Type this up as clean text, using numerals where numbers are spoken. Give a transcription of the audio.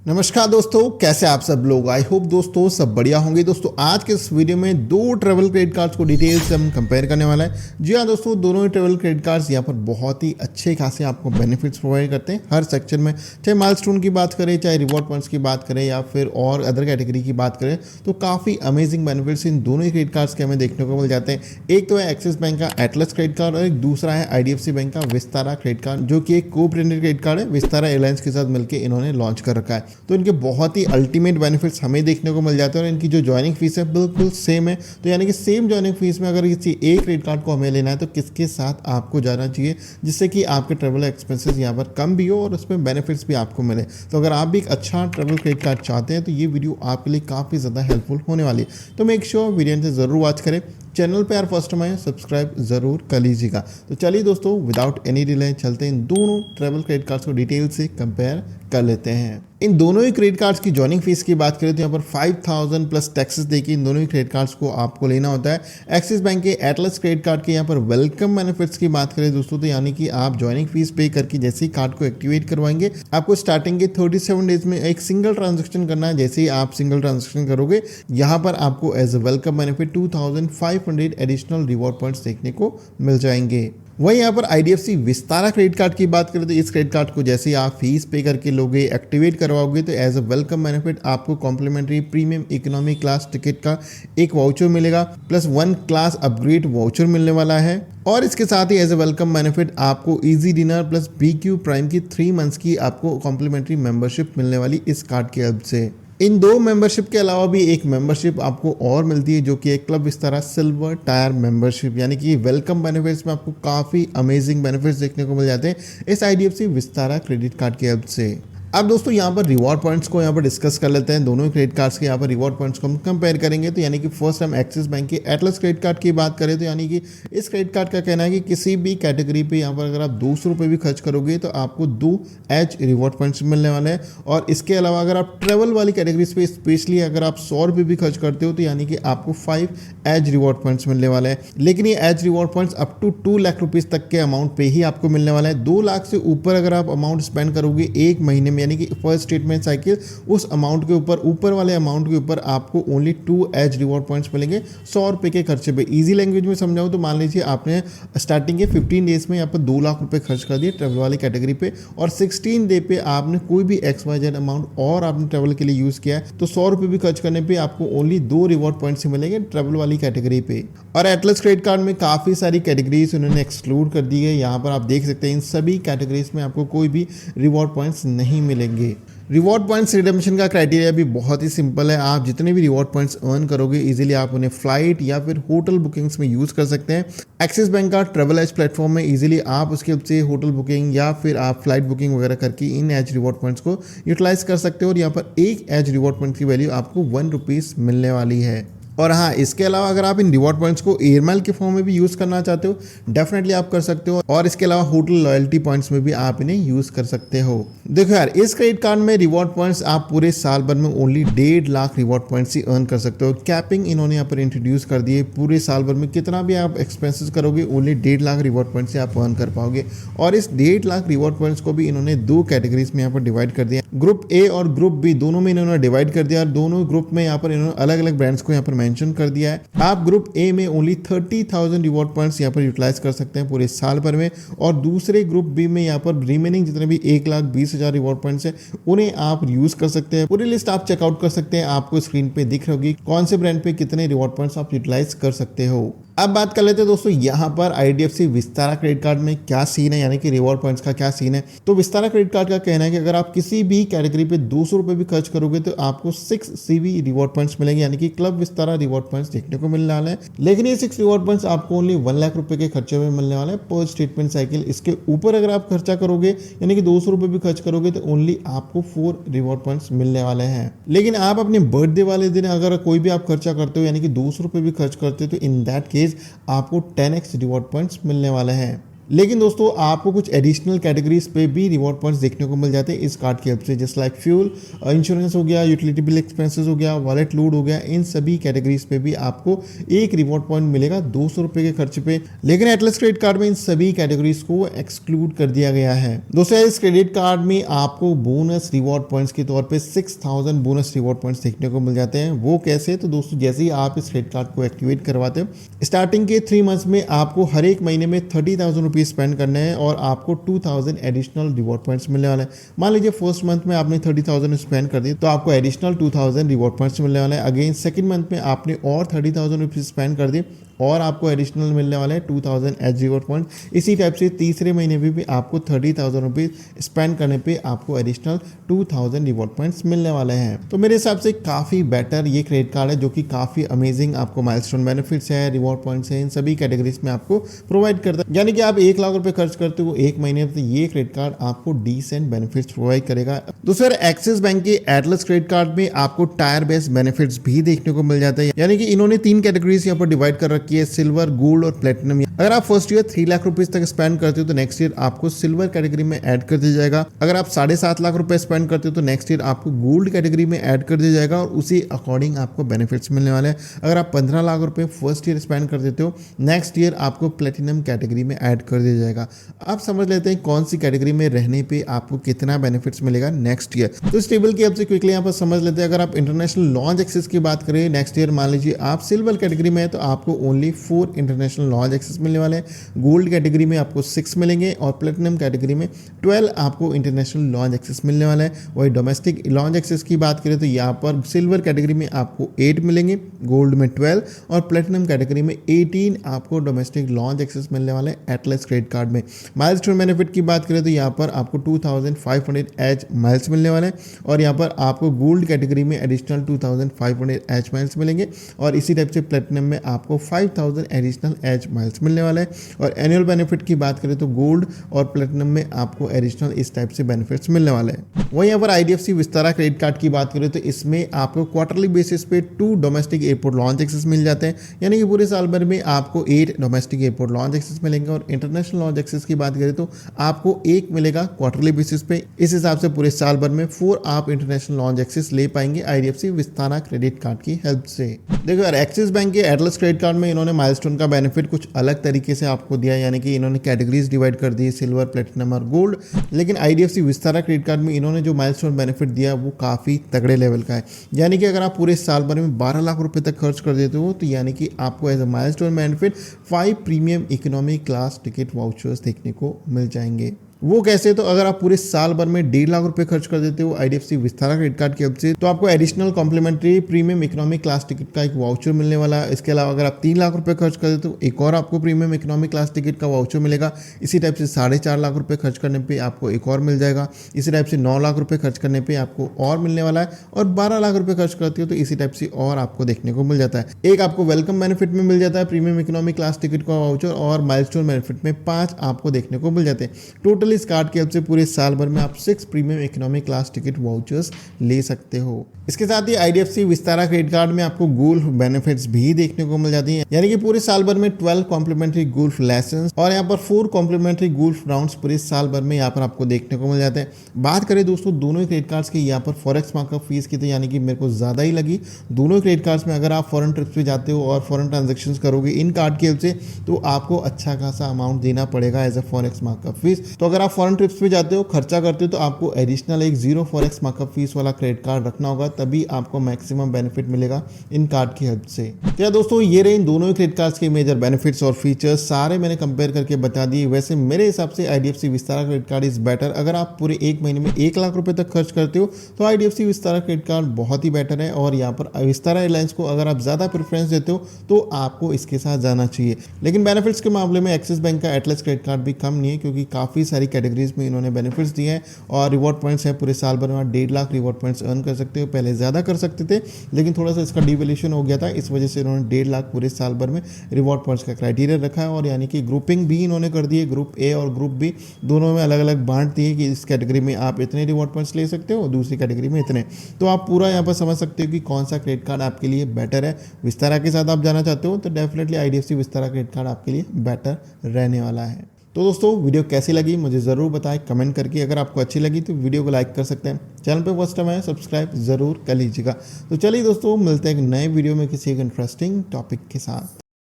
नमस्कार दोस्तों, कैसे आप सब लोग। आई होप दोस्तों सब बढ़िया होंगे। दोस्तों आज के इस वीडियो में दो ट्रैवल क्रेडिट कार्ड्स को डिटेल से हम कंपेयर करने वाला है। जी हाँ दोस्तों, दोनों ही ट्रैवल क्रेडिट कार्ड्स यहाँ पर बहुत ही अच्छे खासे आपको बेनिफिट्स प्रोवाइड करते हैं हर सेक्शन में। चाहे माइलस्टोन की बात करें, चाहे रिवॉर्ड पॉइंट्स की बात करें या फिर और अदर कैटेगरी की बात करें, तो काफ़ी अमेजिंग बेनिफिट्स इन दोनों ही क्रेडिट कार्ड्स के हमें देखने को मिल जाते हैं। एक तो है एक्सिस बैंक का एटलस क्रेडिट कार्ड और एक दूसरा है IDFC बैंक का विस्तारा क्रेडिट कार्ड, जो कि एक को ब्रांडेड क्रेडिट कार्ड है। विस्तारा एयरलाइंस के साथ मिलकर इन्होंने लॉन्च कर रखा है। तो इनके बहुत ही अल्टीमेट बेनिफिट्स हमें देखने को मिल जाते हैं और इनकी जो ज्वाइनिंग फीस है बिल्कुल सेम है। तो यानी कि सेम ज्वाइनिंग फीस में अगर किसी एक क्रेडिट कार्ड को हमें लेना है तो किसके साथ आपको जाना चाहिए, जिससे कि आपके ट्रैवल एक्सपेंसेस यहाँ पर कम भी हो और उसमें बेनिफिट्स भी आपको मिले। तो अगर आप भी एक अच्छा ट्रैवल क्रेडिट कार्ड चाहते हैं तो ये वीडियो आपके लिए काफ़ी ज़्यादा हेल्पफुल होने वाली है। तो मेक श्योर वीडियो से ज़रूर वॉच करें। चैनल पे यार फर्स्ट टाइम आए सब्सक्राइब जरूर कर लीजिएगा। तो चलिए दोस्तों, विदाउट एनी डिले चलते हैं इन दोनों ट्रैवल क्रेडिट कार्ड्स को डिटेल से कंपेयर कर लेते हैं। इन दोनों ही क्रेडिट कार्ड्स की जॉइनिंग फीस की बात करें तो यहाँ पर 5000 प्लस टैक्सेस देके इन दोनों ही क्रेडिट कार्ड्स को आपको लेना होता है। एक्सिस बैंक के एटलस क्रेडिट कार्ड के यहाँ पर वेलकम बेनिफिट्स की बात करें दोस्तों, तो यानी कि आप जॉइनिंग फीस पे करके जैसे ही कार्ड को एक्टिवेट करवाएंगे, आपको स्टार्टिंग के 37 डेज में एक सिंगल ट्रांजेक्शन करना है। जैसे ही आप सिंगल ट्रांजेक्शन करोगे, यहाँ पर आपको as a welcome benefit 2500 additional reward points देखने को मिल जाएंगे। वहीं यहाँ पर IDFC विस्तारा क्रेडिट कार्ड की बात करें तो इस क्रेडिट कार्ड को जैसे ही आप फीस पे करके लोगे, एक्टिवेट करवाओगे, तो एज अ वेलकम बेनिफिट आपको complimentary premium economy class ticket का एक वाउचर मिलेगा, प्लस 1 क्लास अपग्रेड वाउचर मिलने वाला है। और इसके साथ ही एज अ वेलकम बेनिफिट आपको easy dinner plus BQ prime की 3 मंथ्स की आपको कॉम्प्लीमेंट्री मेंबरशिप मिलने वाली इस कार्ड की हेल्प से। इन दो मेंबरशिप के अलावा भी एक मेंबरशिप आपको और मिलती है, जो कि एक club Vistara silver tyre membership, यानी कि वेलकम बेनिफिट्स में आपको काफ़ी अमेजिंग बेनिफिट्स देखने को मिल जाते हैं इस IDFC विस्तारा क्रेडिट कार्ड की हेल्प से। अब दोस्तों यहाँ पर रिवॉर्ड पॉइंट्स को यहाँ पर डिस्कस कर लेते हैं। दोनों ही क्रेडिट कार्ड्स के यहाँ पर रिवॉर्ड पॉइंट्स को हम कंपेयर करेंगे। तो यानी कि फर्स्ट हम एक्सिस बैंक के एटलस क्रेडिट कार्ड की बात करें तो यानी कि इस क्रेडिट कार्ड का कहना है कि किसी भी कैटेगरी पे यहाँ पर अगर आप 200 रुपये भी खर्च करोगे तो आपको 2 एज रिवॉर्ड पॉइंट्स मिलने वाले हैं। और इसके अलावा अगर आप ट्रेवल वाली कैटेगरीज पे स्पेशली अगर आप 100 रुपये भी खर्च करते हो तो यानी कि आपको 5 एज रिवॉर्ड पॉइंट्स मिलने वाले हैं। लेकिन ये as reward points up to 2 lakh rupees तक के अमाउंट पे ही आपको मिलने वाला है। 2 लाख से ऊपर अगर आप अमाउंट स्पेंड करोगे एक महीने में, यानी कि फर्स्ट में साइकिल, उस अमाउंट के ऊपर वाले अमाउंट के ऊपर आपको ओनली 2 एज रिवॉर्ड पॉइंट्स मिलेंगे 100 रुपए के खर्चे पे। इजी लैंग्वेज में समझाऊं तो मान लीजिए आपने स्टार्टिंग के 15 डेज में यहाँ पर 2 लाख रुपए खर्च कर दिए ट्रैवल वाली कैटेगरी पे, और 16 डे पे आपने कोई भी XYZ अमाउंट और आपने ट्रैवल के लिए यूज किया है तो 100 रुपए भी खर्च करने पे आपको ओनली 2 रिवॉर्ड पॉइंट्स ही मिलेंगे ट्रैवल वाली कैटेगरी पे। और एटलस क्रेडिट कार्ड में काफी सारी कैटेगरीज उन्होंने एक्सक्लूड कर दी है। यहाँ पर आप देख सकते हैं इन सभी कैटेगरीज में आपको कोई भी रिवॉर्ड पॉइंट्स नहीं मिलेंगे। रिवॉर्ड पॉइंट्स रिडेम्पशन का क्राइटेरिया भी बहुत ही सिंपल है। आप जितने भी रिवॉर्ड पॉइंट्स अर्न करोगे इजीली आप उन्हें फ्लाइट या फिर होटल बुकिंग्स में यूज़ कर सकते हैं। एक्सिस बैंक का ट्रेवल एज प्लेटफॉर्म में इजीली आप उसके से होटल बुकिंग या फिर आप फ्लाइट बुकिंग वगैरह करके इन एज रिवॉर्ड पॉइंट्स को यूटिलाइज कर सकते हो। और यहाँ पर एक एज रिवॉर्ड पॉइंट की वैल्यू आपको 1 रुपीज़ मिलने वाली है। और हाँ, इसके अलावा अगर आप इन रिवॉर्ड पॉइंट्स को एयर माइल के फॉर्म में भी यूज़ करना चाहते हो डेफिनेटली आप कर सकते हो। और इसके अलावा होटल लॉयल्टी पॉइंट्स में भी आप इन्हें यूज़ कर सकते हो। देखो यार, इस क्रेडिट कार्ड में रिवॉर्ड पॉइंट्स आप पूरे साल भर में ओनली 1.5 लाख रिवॉर्ड पॉइंट्स ही अर्न कर सकते हो। कैपिंग इन्होंने यहाँ पर इंट्रोड्यूस कर दी है। पूरे साल भर में कितना भी आप एक्सपेंसेस करोगे ओनली 1.5 लाख रिवॉर्ड पॉइंट्स से आप अर्न कर पाओगे। और इस 1.5 लाख रिवॉर्ड पॉइंट्स को भी इन्होंने 2 कैटेगरीज में यहाँ पर डिवाइड कर दिया। ग्रुप A और ग्रुप B दोनों में इन्होंने डिवाइड कर दिया और दोनों ग्रुप में यहाँ पर इन्होंने अलग अलग ब्रांड्स को यहाँ पर मेंशन कर दिया है। आप ग्रुप A में ओनली 30,000 रिवॉर्ड पॉइंट्स यहाँ पर यूटिलाइज कर सकते हैं पूरे साल भर में, और दूसरे ग्रुप B में यहाँ पर रिमेनिंग जितने भी 1,20,000 रिवॉर्ड पॉइंट्स हैं उन्हें आप यूज कर सकते हैं। पूरी लिस्ट आप चेकआउट कर सकते हैं। आपको स्क्रीन पे दिख रही होगी कौन से ब्रांड पे कितने रिवॉर्ड पॉइंट्स आप यूटिलाइज कर सकते हो। अब बात कर लेते हैं दोस्तों यहाँ पर IDFC विस्तारा क्रेडिट कार्ड में क्या सीन है, यानी कि रिवॉर्ड पॉइंट्स का क्या सीन है। तो विस्तारा क्रेडिट कार्ड का कहना है कि अगर आप किसी भी कैटेगरी पे 200 रुपये भी खर्च करोगे तो आपको 6 CV रिवॉर्ड पॉइंट्स मिलेंगे, यानी कि क्लब विस्तारा रिवॉर्ड पॉइंट्स देखने को मिलने वाले हैं। लेकिन ये 6 रिवॉर्ड पॉइंट्स आपको ओनली 1 लाख रुपए के खर्चे में मिलने वाले हैं पर स्टेटमेंट साइकिल। इसके ऊपर अगर आप खर्चा करोगे यानी कि 200 रुपये भी खर्च करोगे तो ओनली आपको 4 रिवॉर्ड पॉइंट्स मिलने वाले हैं। लेकिन आप अपने बर्थडे वाले दिन अगर कोई भी आप खर्चा करते हो यानी कि 200 रुपये भी खर्च करते हो तो इन दैट केस आपको 10x रिवॉर्ड पॉइंट्स मिलने वाले हैं। लेकिन दोस्तों आपको कुछ एडिशनल कैटेगरीज पे भी रिवॉर्ड पॉइंट्स देखने को मिल जाते हैं इस कार्ड की हेल्प से, जस्ट लाइक फ्यूल, इंश्योरेंस हो गया, यूटिलिटी बिल एक्सपेंसेस हो गया, वॉलेट लूट हो गया। इन सभी कैटेगरीज पे भी आपको एक रिवॉर्ड पॉइंट मिलेगा 200 रुपए के खर्च पे। लेकिन एटलस क्रेडिट कार्ड में इन सभी कैटेगरीज को एक्सक्लूड कर दिया गया है। दोस्तों इस क्रेडिट कार्ड में आपको बोनस रिवॉर्ड पॉइंट्स के तौर पे 6000 बोनस रिवॉर्ड पॉइंट्स देखने को मिल जाते हैं। वो कैसे? तो दोस्तों जैसे ही आप इस क्रेडिट कार्ड को एक्टिवेट करवाते हो, स्टार्टिंग के 3 मंथ्स में आपको हर एक महीने में 30,000 रुपीज स्पेंड करने हैं और आपको 2000 एडिशनल रिवॉर्ड पॉइंट्स मिलने वाले हैं। मान लीजिए फर्स्ट मंथ में आपने 30,000 स्पेंड कर दी तो आपको एडिशनल 2000 रिवॉर्ड पॉइंट्स मिलने वाले हैं। अगेन सेकंड मंथ में आपने और 30,000 रुपीज स्पेंड कर दी और आपको एडिशनल मिलने वाले हैं 2000 एज रिवॉर्ड पॉइंट। इसी टाइप से तीसरे महीने में भी आपको 30,000 रुपीज स्पेंड करने पे आपको एडिशनल 2000 रिवॉर्ड पॉइंट्स मिलने वाले हैं। तो मेरे हिसाब से काफ़ी बेटर ये क्रेडिट कार्ड है जो कि काफ़ी अमेजिंग आपको माइलस्टोन बेनिफिट्स है, रिवॉर्ड पॉइंट्स है, इन सभी कैटेगरीज में आपको प्रोवाइड करता है। यानी कि आप 1 लाख रुपए खर्च करते हो एक महीने में, तो ये क्रेडिट कार्ड आपको डिसेंट बेनिफिट्स प्रोवाइड करेगा। दूसरा एक्सिस बैंक के एटलस क्रेडिट कार्ड में आपको टायर बेस्ड बेनिफिट्स भी देखने को मिल जाता है। यानी कि इन्होंने 3 कैटेगरीज यहाँ पर डिवाइड कर रखी है, सिल्वर, गोल्ड और प्लेटिनम। अगर आप फर्स्ट ईयर 3 लाख रुपीज तक स्पेंड करते हो तो नेक्स्ट ईयर आपको सिल्वर कैटेगरी में ऐड कर दिया जाएगा। अगर आप 7.5 लाख रुपए स्पेंड करते हो तो नेक्स्ट ईयर आपको गोल्ड कैटेगरी में ऐड कर दिया जाएगा और उसी अकॉर्डिंग आपको बेनिफिट्स मिलने वाले हैं। अगर आप 15 लाख रुपए फर्स्ट ईयर स्पेंड कर देते हो, नेक्स्ट ईयर आपको प्लेटिनम कैटेगरी में ऐड कर दिया जाएगा। आप समझ लेते हैं कौन सी कैटेगरी में रहने पे आपको कितना बेनिफिट्स मिलेगा नेक्स्ट ईयर। तो इस टेबल की आपसे क्विकली यहाँ पर समझ लेते हैं। अगर आप इंटरनेशनल लॉन्च एक्सेस की बात करें नेक्स्ट ईयर, मान लीजिए आप सिल्वर कैटेगरी में है तो आपको ओनली 4 इंटरनेशनल लॉन्च एक्सेस मिलने वाले हैं। गोल्ड कैटेगरी में आपको 6 मिलेंगे और प्लेटिनम कैटेगरी में 12 आपको इंटरनेशनल लॉन्च एक्सेस मिलने वाला है। वही डोमेस्टिक लॉन्च एक्सेस की बात करें तो यहाँ पर सिल्वर कैटेगरी में आपको 8 मिलेंगे, गोल्ड में 12 और प्लेटिनम कैटेगरी में 18 आपको डोमेस्टिक लॉन्च एक्सेस मिलने वाले हैं एटलस क्रेडिट कार्ड में। माइलस्टोन बेनिफिट की बात करें तो यहाँ पर आपको 2500 एच माइल्स मिलने वाले हैं और यहाँ पर आपको गोल्ड कैटेगरी में एडिशनल 2500 एच माइल्स मिलेंगे और इसी टाइप से प्लेटिनम में आपको 5000 एडिशनल एच माइल्स मिलने वाले हैं। और एनुअल बेनिफिट की बात करें तो गोल्ड और प्लेटिनम में आपको एडिशनल इस टाइप से बेनिफिट्स मिलने वाले हैं। वहीं यहाँ पर आईडीएफसी विस्तारा क्रेडिट कार्ड की बात करें तो इसमें आपको क्वार्टरली बेसिस पे 2 डोमेस्टिक एयरपोर्ट लॉन्च एक्सेस मिल जाते हैं। यानी कि पूरे साल भर में आपको 8 डोमेस्टिक एयरपोर्ट लॉन्च एक्सेस मिलेंगे और इंटरनेशनल लॉन्च एक्सेस की बात करें तो आपको 1 मिलेगा क्वार्टरली बेसिस पे। इस हिसाब से पूरे साल भर में 4 आप इंटरनेशनल लॉन्च एक्सेस ले पाएंगे आईडीएफसी विस्तारा क्रेडिट कार्ड की हेल्प से। देखो यार, एक्सिस बैंक के एटलस क्रेडिट कार्ड में इन्होंने माइलस्टोन का बेनिफिट कुछ अलग तरीके से आपको दिया, यानी कि इन्होंने कैटेगरीज डिवाइड कर दी, सिल्वर, प्लेटिनम और गोल्ड। लेकिन आईडीएफसी विस्तारा क्रेडिट कार्ड में इन्होंने जो माइलस्टोन बेनिफिट दिया वो काफ़ी तगड़े लेवल का है। यानी कि अगर आप पूरे साल भर में 12 लाख रुपए तक खर्च कर देते हो तो यानी कि आपको as a milestone benefit 5 premium economy class ticket vouchers देखने को मिल जाएंगे। वो कैसे? तो अगर आप पूरे साल भर में 1.5 लाख रुपए खर्च कर देते हो आईडीएफसी विस्तारा क्रेडिट कार्ड की हेल्प से तो आपको additional complimentary premium economic class ticket का एक वाउचर मिलने वाला है। इसके अलावा अगर आप 3 लाख रुपए खर्च कर देते हो एक और आपको प्रीमियम इकोनॉमिक क्लास टिकट का वाउचर मिलेगा। इसी टाइप से 4.5 लाख रुपए खर्च करने पर आपको एक और मिल जाएगा। इसी टाइप से 9 लाख रुपए खर्च करने पर आपको और मिलने वाला है और 12 लाख रुपए खर्च करते हो तो इसी टाइप से और आपको देखने को मिल जाता है। एक आपको वेलकम बेनिफिट में मिल जाता है प्रीमियम इकोनॉमिक क्लास टिकट का वाउचर और माइलस्टोन बेनिफिट में 5 आपको देखने को मिल जाते हैं। टोटल इस कार्ड की हेल्प से पूरे साल भर में आप 6 premium economic class ticket vouchers ले सकते हो। इसके साथ ही आईडीएफसी विस्तारा क्रेडिट कार्ड में आपको गोल्फ बेनिफिट्स भी देखने को मिल जाती हैं। यानी कि पूरे साल भर में 12 कॉम्प्लीमेंट्री गोल्फ लेसन्स और यहाँ पर 4 कॉम्प्लीमेंट्री गोल्फ राउंड्स पूरे साल भर में यहाँ पर आपको देखने को मिल जाते हैं। बात करें दोस्तों दोनों क्रेडिट कार्ड्स की यहाँ पर फॉरेक्स मार्कअप फीस की, तो यानी कि मेरे को ज़्यादा ही लगी। दोनों क्रेडिट कार्ड्स में अगर आप फॉरेन ट्रिप्स पे जाते हो और फॉरेन ट्रांजेक्शन करोगे इन कार्ड की हेल्प से तो आपको अच्छा खासा अमाउंट देना पड़ेगा as a forex markup fees. तो अगर आप फॉरेन ट्रिप्स पे जाते हो, खर्चा करते हो तो आपको एडिशनल एक 0 फॉरेक्स मार्कअप फीस वाला क्रेडिट कार्ड रखना होगा, तभी आपको मैक्सिमम बेनिफिट मिलेगा इन कार्ड की हेल्प से। क्या दोस्तों, ये रहे इन दोनों क्रेडिट कार्ड्स के मेजर बेनिफिट्स और फीचर्स, सारे मैंने कंपेयर करके बता दिए। वैसे मेरे हिसाब से IDFC Vistara credit card is better. अगर आप पूरे एक महीने में 1 लाख रुपए तक खर्च करते हो तो आईडीएफसी विस्तारा क्रेडिट कार्ड बहुत ही बेटर है। और यहाँ पर विस्तारा एयरलाइंस को अगर आप ज़्यादा प्रेफरेंस देते हो तो आपको इसके साथ जाना चाहिए। लेकिन बेनिफिट्स के मामले में एक्सिस बैंक का एटलस क्रेडिट कार्ड भी कम नहीं है, क्योंकि काफ़ी सारी कैटेगरीज में इन्होंने बेनिफिट्स दिए हैं और रिवॉर्ड पॉइंट्स है। पूरे साल भर में 1.5 लाख रिवॉर्ड पॉइंट्स अर्न कर सकते हो। पहले ज़्यादा कर सकते थे लेकिन थोड़ा सा इसका डिवैल्यूएशन हो गया था, इस वजह से इन्होंने 1.5 लाख पूरे साल भर में रिवॉर्ड पॉइंट्स का क्राइटेरिया रखा है। और यानी कि ग्रुपिंग भी इन्होंने कर दी है, ग्रुप ए और ग्रुप बी दोनों में अलग अलग बांट दी है कि इस कैटेगरी में आप इतने रिवॉर्ड पॉइंट्स ले सकते हो, दूसरी कैटेगरी में इतने। तो आप पूरा यहाँ पर समझ सकते हो कि कौन सा क्रेडिट कार्ड आपके लिए बेटर है। विस्तारा के साथ आप जाना चाहते हो तो definitely IDFC Vistara credit card आपके लिए बेटर रहने वाला है। तो दोस्तों वीडियो कैसी लगी मुझे ज़रूर बताएं कमेंट करके। अगर आपको अच्छी लगी तो वीडियो को लाइक कर सकते हैं, चैनल पे फर्स्ट टाइम है सब्सक्राइब ज़रूर कर लीजिएगा। तो चलिए दोस्तों मिलते हैं एक नए वीडियो में किसी एक इंटरेस्टिंग टॉपिक के साथ।